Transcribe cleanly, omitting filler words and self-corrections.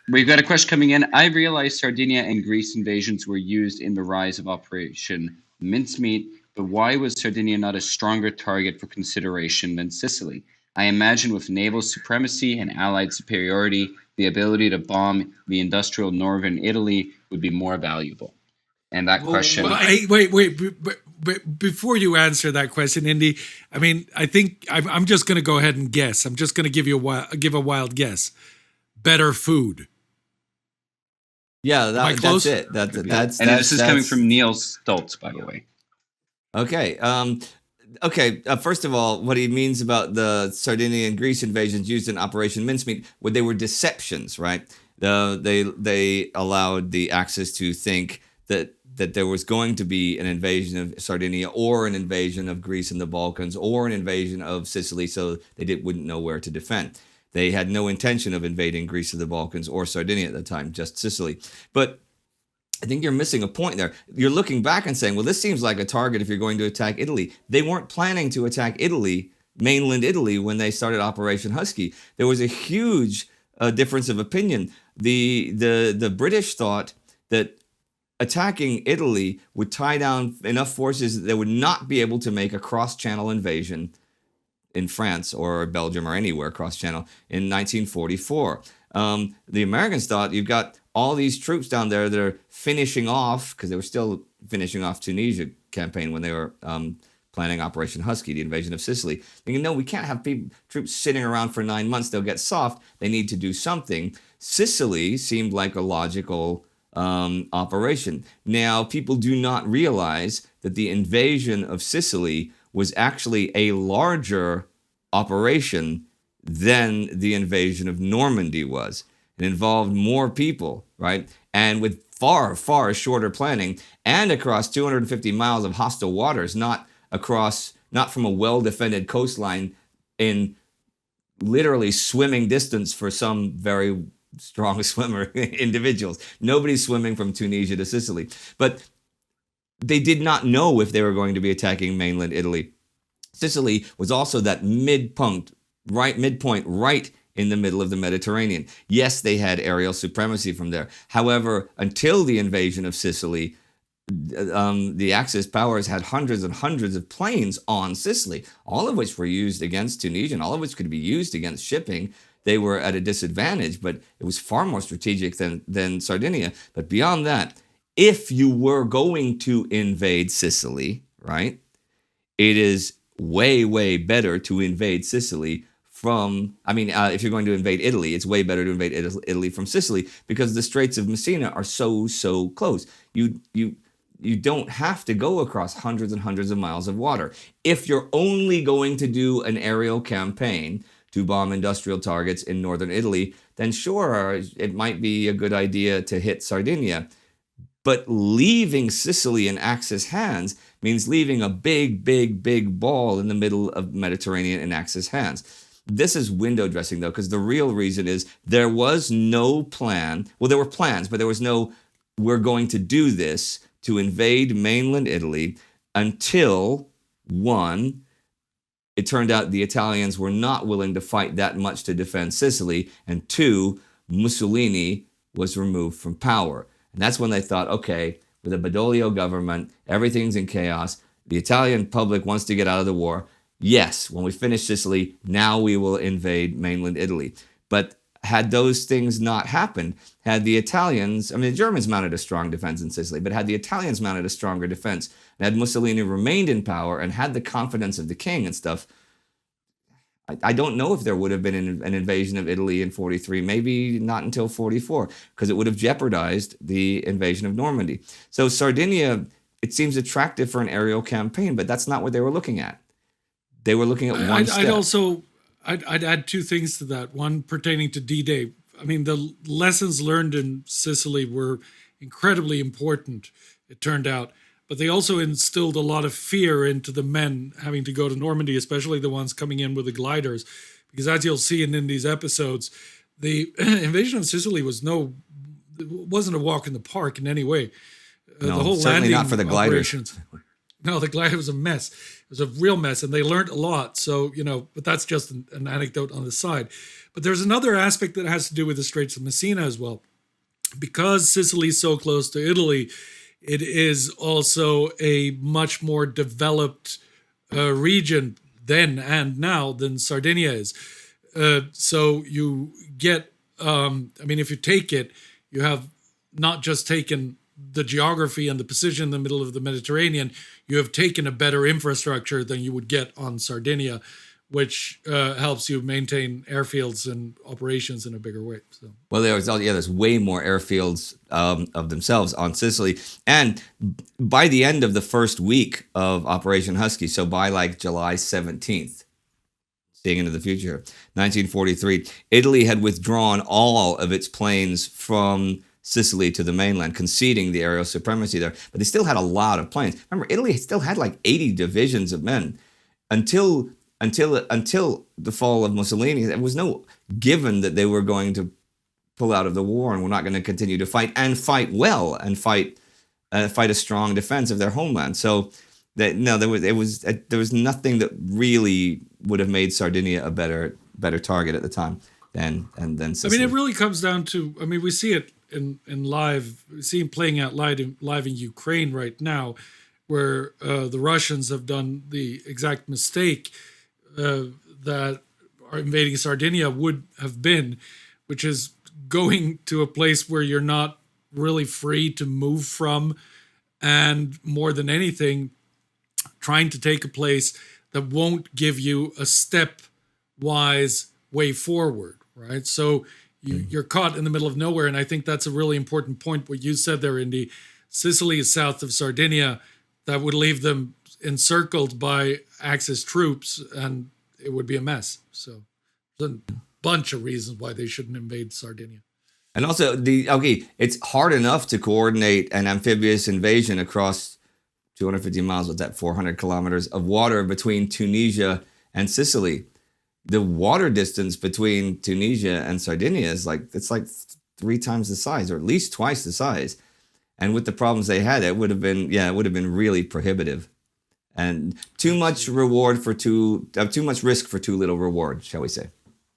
We've got a question coming in. I realized Sardinia and Greece invasions were used in the rise of Operation Mincemeat, but why was Sardinia not a stronger target for consideration than Sicily? I imagine with naval supremacy and allied superiority, the ability to bomb the industrial northern Italy would be more valuable. And that Well, question, before you answer that question, Indy, I mean, I think I'm just going to go ahead and guess. I'm just going to give a wild guess. Better food. Yeah, Am I close? that's it. That's and this is coming from Neil Stoltz, by the way. Okay. Okay. First of all, what he means about the Sardinia and Greece invasions used in Operation Mincemeat, well, they were deceptions, right? They allowed the Axis to think that there was going to be an invasion of Sardinia or an invasion of Greece and the Balkans or an invasion of Sicily, so they wouldn't know where to defend. They had no intention of invading Greece or the Balkans or Sardinia at the time, just Sicily. But I think you're missing a point there. You're looking back and saying, well, this seems like a target if you're going to attack Italy. They weren't planning to attack Italy, mainland Italy, when they started Operation Husky. There was a huge difference of opinion. The British thought that attacking Italy would tie down enough forces that they would not be able to make a cross-channel invasion in France or Belgium or anywhere cross-channel in 1944. The Americans thought, you've got all these troops down there that are finishing off, because they were still finishing off Tunisia campaign when they were planning Operation Husky, the invasion of Sicily. Thinking, no, we can't have troops sitting around for 9 months. They'll get soft. They need to do something. Sicily seemed like a logical operation. Now, people do not realize that the invasion of Sicily was actually a larger operation than the invasion of Normandy was. It involved more people, right? And with far, far shorter planning and across 250 miles of hostile waters, not from a well-defended coastline in literally swimming distance for some very strong swimmer individuals. Nobody's swimming from Tunisia to Sicily. But they did not know if they were going to be attacking mainland Italy. Sicily was also that midpoint right in the middle of the Mediterranean. Yes, they had aerial supremacy from there. However, until the invasion of Sicily, the Axis powers had hundreds and hundreds of planes on Sicily, all of which were used against Tunisia, and all of which could be used against shipping. They were at a disadvantage, but it was far more strategic than Sardinia. But beyond that, if you were going to invade Sicily, right, it is way, way better to invade Sicily if you're going to invade Italy, it's way better to invade Italy from Sicily, because the Straits of Messina are so close. You don't have to go across hundreds and hundreds of miles of water. If you're only going to do an aerial campaign to bomb industrial targets in northern Italy, then sure, it might be a good idea to hit Sardinia. But leaving Sicily in Axis hands means leaving a big ball in the middle of Mediterranean in Axis hands. This is window dressing, though, because the real reason is there was no plan. Well, there were plans, but there was no, we're going to do this to invade mainland Italy until, one, it turned out the Italians were not willing to fight that much to defend Sicily, and two, Mussolini was removed from power. And that's when they thought, okay, with a Badoglio government, everything's in chaos. The Italian public wants to get out of the war. Yes, when we finish Sicily, now we will invade mainland Italy. But had those things not happened, had the Italians, the Germans mounted a strong defense in Sicily, but had the Italians mounted a stronger defense, and had Mussolini remained in power and had the confidence of the king and stuff, I don't know if there would have been an invasion of Italy in 43, maybe not until 44, because it would have jeopardized the invasion of Normandy. So Sardinia, it seems attractive for an aerial campaign, but that's not what they were looking at. They were looking at one step. I'd add two things to that. One pertaining to D-Day. The lessons learned in Sicily were incredibly important, it turned out. But they also instilled a lot of fear into the men having to go to Normandy, especially the ones coming in with the gliders. Because as you'll see in these episodes, the invasion of Sicily wasn't a walk in the park in any way. No, the whole certainly not for the gliders. No, the glider was a mess. It was a real mess, and they learned a lot. So, but that's just an anecdote on the side. But there's another aspect that has to do with the Straits of Messina as well. Because Sicily is so close to Italy, it is also a much more developed region then and now than Sardinia is. So you get, if you take it, you have not just taken the geography and the position in the middle of the Mediterranean, you have taken a better infrastructure than you would get on Sardinia, which helps you maintain airfields and operations in a bigger way. So. Well, there's way more airfields of themselves on Sicily. And by the end of the first week of Operation Husky, so by like July 17th, seeing into the future, 1943, Italy had withdrawn all of its planes from Sicily to the mainland, conceding the aerial supremacy there. But they still had a lot of planes. Remember, Italy still had like 80 divisions of men. Until the fall of Mussolini, it was no given that they were going to pull out of the war and were not going to continue to fight and fight well and fight a strong defense of their homeland. So there was nothing that really would have made Sardinia a better target at the time than Sicily. It really comes down to, we see it in live, we see it playing out live in Ukraine right now, where the Russians have done the exact mistake that invading Sardinia would have been, which is going to a place where you're not really free to move from, and more than anything, trying to take a place that won't give you a stepwise way forward, right? So you're caught in the middle of nowhere, and I think that's a really important point, what you said there, Indy. Sicily is south of Sardinia. That would leave them encircled by Axis troops, and it would be a mess. So there's a bunch of reasons why they shouldn't invade Sardinia. And also, it's hard enough to coordinate an amphibious invasion across 250 miles, what's that, 400 kilometers of water between Tunisia and Sicily. The water distance between Tunisia and Sardinia is like 3 times the size, or at least twice the size. And with the problems they had, it would have been really prohibitive, and too much risk for too little reward, shall we say?